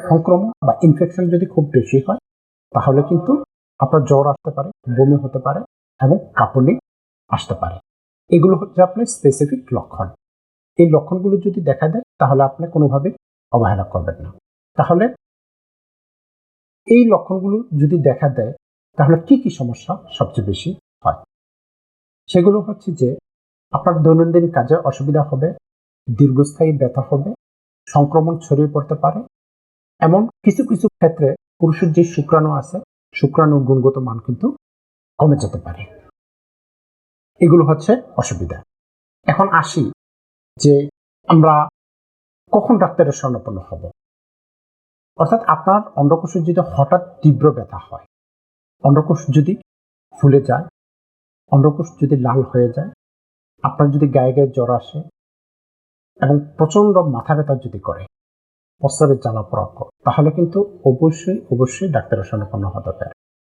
সংক্রমণ বা ইনফেকশন যদি খুব বেশি হয় তাহলে কিন্তু আপনার জ্বর আসতে পারে, বমি হতে পারে এবং কাঁপুনি আসতে পারে। এগুলো হচ্ছে আপনার স্পেসিফিক লক্ষণ। এই লক্ষণগুলো যদি দেখা দেয় তাহলে আপনি কোনোভাবে অবহেলা করবেন না। তাহলে এই লক্ষণগুলো যদি দেখা দেয় তাহলে কি কি সমস্যা সবচেয়ে বেশি হয়? সেগুলো হচ্ছে যে আপনার দৈনন্দিন কাজে অসুবিধা হবে, দীর্ঘস্থায়ী ব্যথা হবে, সংক্রমণ ছড়িয়ে পড়তে পারে, এমন কিছু কিছু ক্ষেত্রে পুরুষের যে শুক্রাণু আছে শুক্রাণুর গুণগত মান কিন্তু কমে যেতে পারে। এগুলো হচ্ছে অসুবিধা। এখন আসি যে আমরা কখন ডাক্তারের শরণাপন্ন হব। অর্থাৎ আপনার অন্ডকোষে যদি হঠাৎ তীব্র ব্যথা হয়, অন্ডকোষ যদি ফুলে যায়, অন্ডকোষ যদি লাল হয়ে যায়, আপনার যদি গায়ে গায়ে জ্বর আসে এবং প্রচন্ড মাথা ব্যথা যদি করে, প্রস্রাবের জ্বালা পোড়া করে, তাহলে কিন্তু অবশ্যই ডাক্তারের শরণাপন্ন হতে হবে।